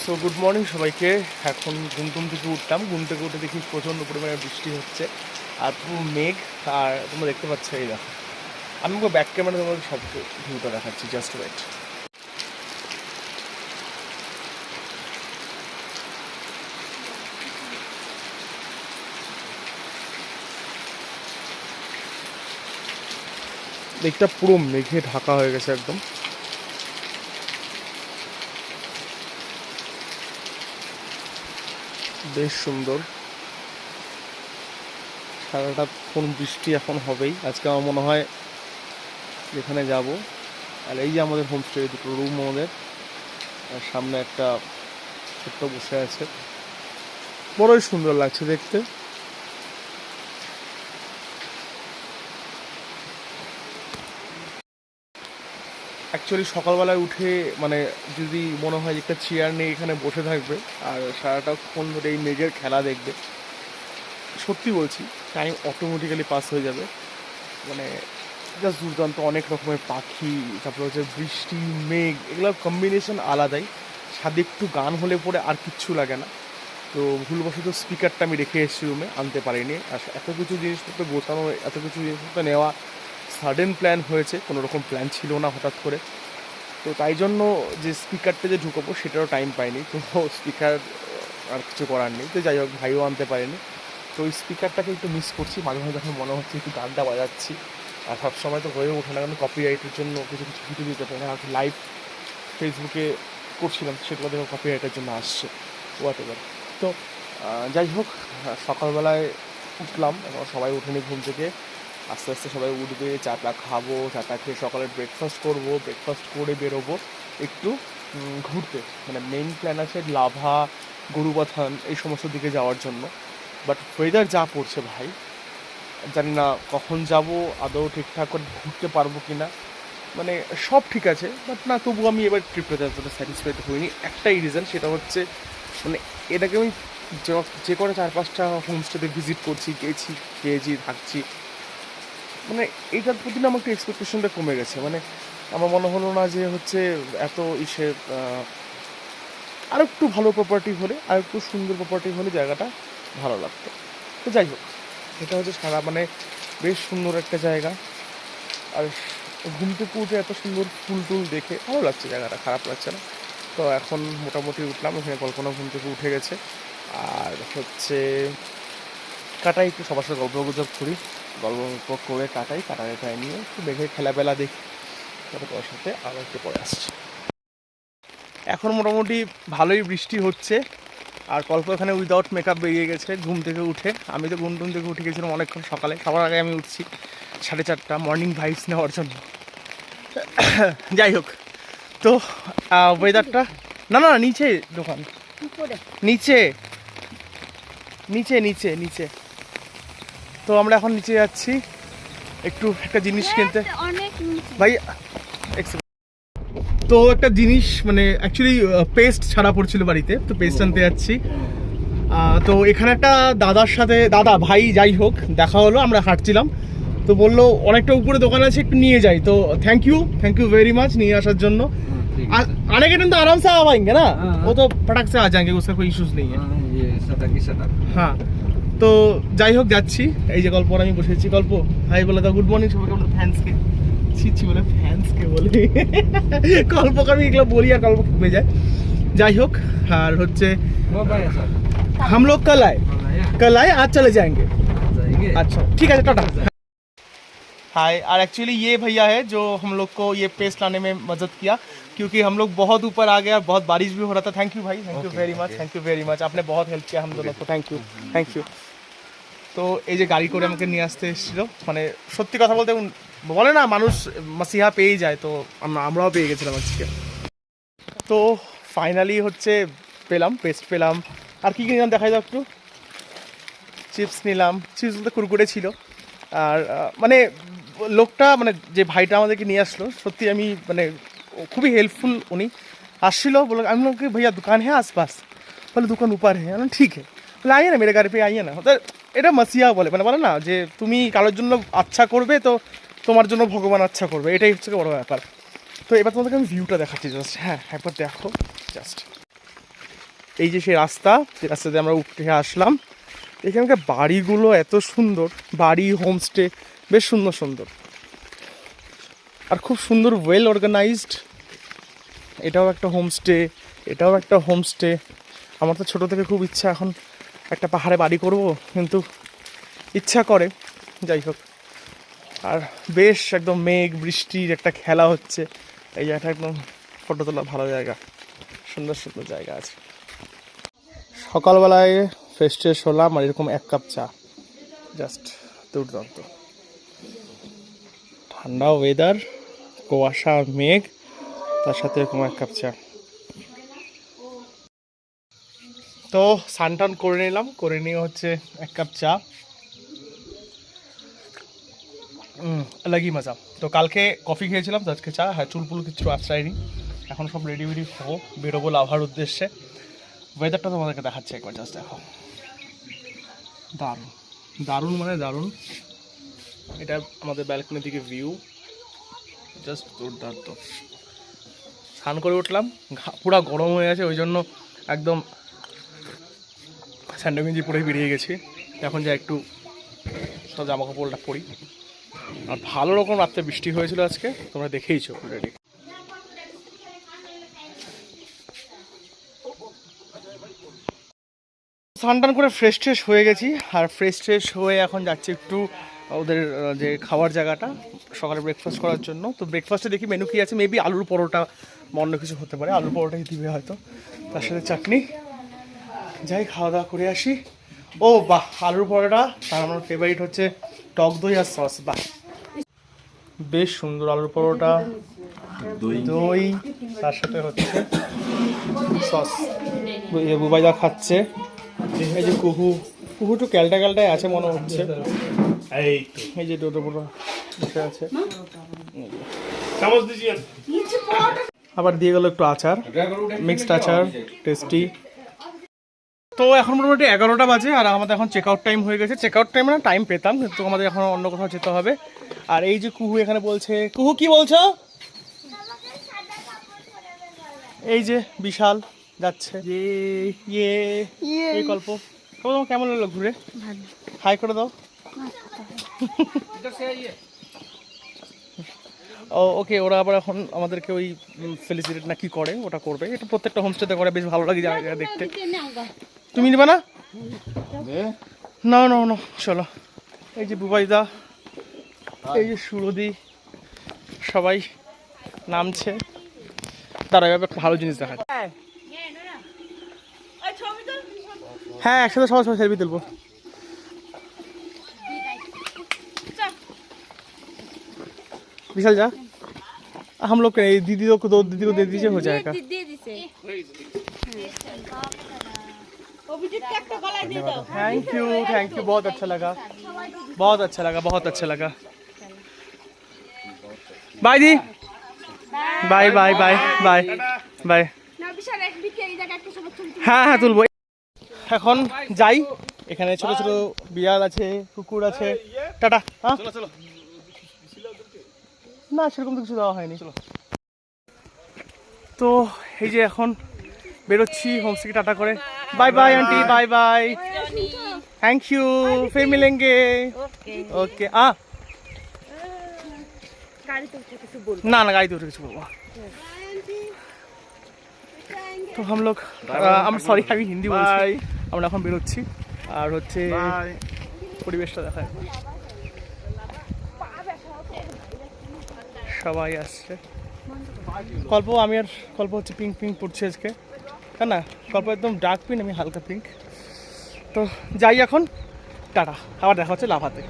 So good morning সবাইকে। এখন ঘুম থেকে উঠলাম, ঘুম থেকে উঠে দেখি প্রচণ্ড পরিমাণে বৃষ্টি হচ্ছে আর পুরো মেঘ। আর তোমরা দেখতে পাচ্ছ এই দেখো, আমি ব্যাক ক্যামেরা তোমাদের সব ভিউটা দেখাচ্ছি, জাস্ট ওয়েট। মেঘটা পুরো মেঘে ঢাকা হয়ে গেছে একদম। বেশ সুন্দর, সারাটা কোন বৃষ্টি এখন হবেই আজকে আমার মনে হয় যেখানে যাব। আর এই যে আমাদের হোমস্টে, দুটো রুম আমাদের, আর সামনে একটা ছোট্ট বসে আছে, বড়ই সুন্দর লাগছে দেখতে। অ্যাকচুয়ালি সকালবেলায় উঠে মানে যদি মনে হয় যে একটা চেয়ার নিয়ে এখানে বসে থাকবে আর সারাটাক্ষণ ধরে এই মেঘের খেলা দেখবে, সত্যি বলছি টাইম অটোমেটিক্যালি পাস হয়ে যাবে। মানে জাস্ট দুর্দান্ত, অনেক রকমের পাখি, তারপরে হচ্ছে বৃষ্টি, মেঘ, এগুলোর কম্বিনেশন আলাদাই। সাথে একটু গান হলে পরে আর কিচ্ছু লাগে না। তো ভুলবশত স্পিকারটা আমি রেখে এসেছি রুমে, আনতে পারিনি। আর এত কিছু জিনিসপত্র গোছানো, এত কিছু জিনিসপত্র নেওয়া সাডেন প্ল্যান হয়েছে, কোনো রকম প্ল্যান ছিল না হঠাৎ করে। তো তাই জন্য যে স্পিকারটা যে ঢুকাবো সেটারও টাইম পাইনি। তো স্পিকার আর কিছু করার নেই। তো যাই হোক, ভাইও আনতে পারেনি। তো ওই স্পিকারটাকে একটু মিস করছি, মাঝে মাঝে যখন মনে হচ্ছে একটু গানটা বাজাচ্ছি। আর সবসময় তো হয়ে ওঠে না, কারণ কপিরাইটের জন্য কিছু কিছু ভিডিও দিতে পারে না। আর লাইভ ফেসবুকে করছিলাম, সেগুলো দেখো কপিরাইটের জন্য আসছে, হোয়াট এভার। তো যাই হোক, সকালবেলায় উঠলাম, এখন সবাই উঠেনি ঘুম থেকে। আস্তে আস্তে সবাই উঠবে, চাটা খাবো, চাটা খেয়ে সকালে ব্রেকফাস্ট করবো, ব্রেকফাস্ট করে বেরোবো একটু ঘুরতে। মানে মেইন প্ল্যান আছে লাভা, গরুবাথান, এই সমস্ত দিকে যাওয়ার জন্য। বাট ওয়েদার যা পড়ছে ভাই, জানি না কখন যাব, আদৌ ঠিকঠাক করে ঘুরতে পারবো কি না। মানে সব ঠিক আছে, বাট না, তবু আমি এবার ট্রিপটাতে এতটা স্যাটিসফাইড হইনি। একটাই রিজন, সেটা হচ্ছে মানে এটাকে আমি যে করে 4-5টা হোমস্টেতে ভিজিট করছি, গেছি থাকছি, মানে এইটার প্রতি না আমার একটু এক্সপেকটেশনটা কমে গেছে। মানে আমার মনে হলো না যে হচ্ছে এত ইসে, আর একটু ভালো প্রপার্টি হলে, আর একটু সুন্দর প্রপার্টি হলে জায়গাটা ভালো লাগতো। তো যাই হোক, এটা হচ্ছে সারা মানে বেশ সুন্দর একটা জায়গা। আর ঘুম থেকে উঠে এত সুন্দর ফুল টুল দেখে ভালো লাগছে, জায়গাটা খারাপ লাগছে না। তো এখন মোটামুটি উঠলাম, এখানে কল্পনা ঘুম থেকে উঠে গেছে। আর হচ্ছে কাটাই, একটু সবার সাথে গল্প গুজব করি, গল্প করে কাটায় নিয়ে একটু দেখে খেলাবেলা দেখি, তারপর তোর সাথে আবার একটু পরে আসছি। এখন মোটামুটি ভালোই বৃষ্টি হচ্ছে। আর কল্প এখানে উইদাউট মেকআপ বেরিয়ে গেছে ঘুম থেকে উঠে। আমি তো ঘুম থেকে উঠে গেছিলাম অনেকক্ষণ সকালে, সবার আগে আমি উঠছি 4:30, মর্নিং ভাইবস নেওয়ার জন্য। যাই হোক, তো ওয়েদারটা, না না নিচে দোকান, নিচে নিচে নিচে নিচে। তো আমরা এখন নিচে যাচ্ছি একটু একটা জিনিস কিনতে। ভাই তো একটা জিনিস, মানে অ্যাকচুয়ালি পেস্ট ছাড়া পড়ছিল বাড়িতে, তো পেস্ট আনতে যাচ্ছি। তো এখানে একটা দাদার সাথে, দাদা ভাই যাই হোক, দেখা হলো, আমরা হাঁটছিলাম, তো বললো অনেকটা উপরে দোকান আছে, একটু নিয়ে যাই। তো থ্যাংক ইউ ভেरी मच নিয়ে আসার জন্য। आने के टाइम तो आराम से आ पाएंगे ना, वो तो फटक से आ जाएंगे, उसका कोई इश्यूज नहीं है। हाँ, তো যাই হোক যাচ্ছি। এই যে গল্প, আমি বসেছি, গল্প হাই বলে দাও, গুড মর্নিং সবাইকে, আমরা ফ্যান্সকে ছিচ্ছি বলে, ফ্যান্সকে বলে গল্পকে আমি এগুলো বলি আর গল্প খেপে যায়। যাই হোক, আর হচ্ছে हम लोग कल आए आज चले जाएंगे। अच्छा ठीक है, टाटा। हाय, और एक्चुअली ये भैया है जो हम लोग को ये पेस्ट लाने में मदद किया, क्योंकि हम लोग बहुत ऊपर आ गया, बहुत बारिश भी हो रहा था। थैंक यू भाई, थैंक यू वेरी मच, आपने बहुत हेल्प किया हम दोनों को, थैंक यू। তো এই যে গাড়ি করে আমাকে নিয়ে আসতে এসেছিলো, মানে সত্যি কথা বলতে বলে না মানুষ মাসিহা পেয়েই যায়, তো আমরাও পেয়ে গেছিলাম আজকে। তো ফাইনালি হচ্ছে পেলাম, পেস্ট পেলাম। আর কী নিলাম দেখাই দাও একটু। চিপস নিলাম, চিপস বলতে কুরকুরে ছিল। আর মানে লোকটা, মানে যে ভাইটা আমাদেরকে নিয়ে আসলো, সত্যি আমি মানে খুবই হেল্পফুল। উনি আসছিল, বলে আমি লোক ভাইয়া দোকান হ্যাঁ আশপাশ, বলে দোকান উপার হ্যাঁ, ঠিক है, বলে আইয়ে না মেরে গাড়ি পেয়ে আইয়ে না। এটা মাসিয়া বলে, মানে বলে না যে তুমি কারোর জন্য আচ্ছা করবে তো তোমার জন্য ভগবান আচ্ছা করবে, এটাই হচ্ছে বড় ব্যাপার। তো এবার তোমাদেরকে আমি ভিউটা দেখাচ্ছি জাস্ট, হ্যাঁ একবার দেখো জাস্ট। এই যে সেই রাস্তা, যে রাস্তাতে আমরা উঠে আসলাম। এখানকার বাড়িগুলো এত সুন্দর, বাড়ি হোমস্টে বেশ সুন্দর সুন্দর আর খুব সুন্দর, ওয়েল অর্গানাইজড। এটাও একটা হোমস্টে, এটাও একটা হোমস্টে। আমার তো ছোটো থেকে খুব ইচ্ছা এখন একটা পাহাড়ে বাড়ি করব, কিন্তু ইচ্ছা করে, যাই হোক। আর বেশ একদম মেঘ বৃষ্টির একটা খেলা হচ্ছে। এই জায়গাটা একদম ফটো তোলা ভালো জায়গা, সুন্দর সুন্দর জায়গা আছে। সকালবেলায় ফ্রেশ ট্রেশ হলাম আর এরকম 1 কাপ চা, জাস্ট দুর্দান্ত। ঠান্ডা ওয়েদার, কুয়াশা মেঘ, তার সাথে এরকম 1 কাপ চা। তো স্নান করে নিলাম, করে নিয়ে হচ্ছে 1 কাপ চা, লাগি মজা। তো কালকে কফি খেয়েছিলাম, তো আজকে চা। হ্যাঁ, চুলপুল কিছু আশ্রয়নি, এখন সব রেডি বেডি হবো, বেরোবো লাভার উদ্দেশ্যে। ওয়েদারটা তোমাদেরকে দেখাচ্ছে একবার, জাস্ট দেখো, দারুণ দারুণ মানে দারুণ। এটা আমাদের ব্যালকনি থেকে ভিউ, জাস্ট দুর্দান্ত। স্নান করে উঠলাম, পুরো গরম হয়ে আছে, ওই জন্য একদম স্যান্ডো গেঞ্জি পরে বেরিয়ে গেছি। এখন যা একটু সব জামা কাপড়টা পরি। আর ভালো রকম রাত্রে বৃষ্টি হয়েছিল আজকে, তোমরা দেখেইছো অলরেডি। স্নান করে ফ্রেশ ট্রেশ হয়ে গেছি, আর ফ্রেশ ট্রেশ হয়ে এখন যাচ্ছি একটু ওদের যে খাওয়ার জায়গাটা, সকালে ব্রেকফাস্ট করার জন্য। তো ব্রেকফাস্টে দেখি মেনু কী আছে, মেবি আলুর পরোটা অন্য কিছু হতে পারে, আলুর পরোটাই দিবে হয়তো, তার সাথে চাটনি। যাই খাওয়া দাওয়া করে আসি। ও বাহ, আলুর পরোটা, আর আমার ফেভারিট হচ্ছে টক দই আর সস। বাহ, বেশ সুন্দর আলুর পরোটা, দই, তার সাথে হচ্ছে সস। বুবাইদা খাচ্ছে, এই যে কুহু কুহু একটু ক্যালটা ক্যালটায় আছে মনে হচ্ছে। এই যে ডোডো বড়ো বসে আছে, আবার দিয়ে গেল একটু আচার, মিক্সড আচার, টেস্টি। তো এখন মোটামুটি 11টা বাজে, আর আমাদের এখন চেক আউট টাইম হয়ে গেছে। চেক আউট টাইম না, টাইম পেতাম, কিন্তু আমাদের এখন অন্য কোথাও যেতে হবে। আর এই যে কুহু এখানে বলছে, কুহু কি বলছো? এই যে বিশাল যাচ্ছে, ইয়ে এই গল্প। তোমার কেমন লাগলো ঘুরে? হাই করে দাও। ও ওকে, ওরা আবার এখন আমাদেরকে ওই ফেলিসিটেট না কি করে, ওটা করবে। এটা প্রত্যেকটা হোমস্টেতে করে, বেশ ভালো লাগে জায়গা দেখতে। তুমি নিবা না? না না না, চলো। এই যে বুবাইদা, এই যে সুরদি, সবাই নামছে। তারা এভাবে একটা ভালো জিনিস দেখায়। হ্যাঁ, একসাথে সবাই সবাই সেলফি তুলবো। विशाल जा, हम लोग दीदी को दो, दीदी को दे दीजिए, हो जाएगा। थैंक यू, बहुत अच्छा लगा, बहुत अच्छा लगा, बहुत अच्छा लगा। बाय दी, bye bye bye bye bye. হ্যাঁ হ্যাঁ তুলবো। এখন যাই, এখানে ছোট ছোট বিড়াল আছে, কুকুর আছে। টাটা। হ্যাঁ না, সেরকম তো কিছু দেওয়া হয়নি। তো এই যে এখন বেরোচ্ছি হোমস্টে, টাটা করে। Bye bye aunty, bye bye, thank you, ফির মিলেंगे। ओके না না, গাড়িতে উঠে কিছু বলবো। তো हम लोग, সরি আমি হিন্দি বলছি। আমরা এখন বেরোচ্ছি, আর হচ্ছে পরিবেশটা দেখায়, সবাই আসছে। কল্প, আমি আর কল্প হচ্ছে পিঙ্ক পিঙ্ক পড়ছে আজকে, তাই না? কল্প একদম ডার্ক পিঙ্ক, আমি হালকা পিঙ্ক। তো যাই এখন, টাটা, আবার দেখা হচ্ছে লাভাতে।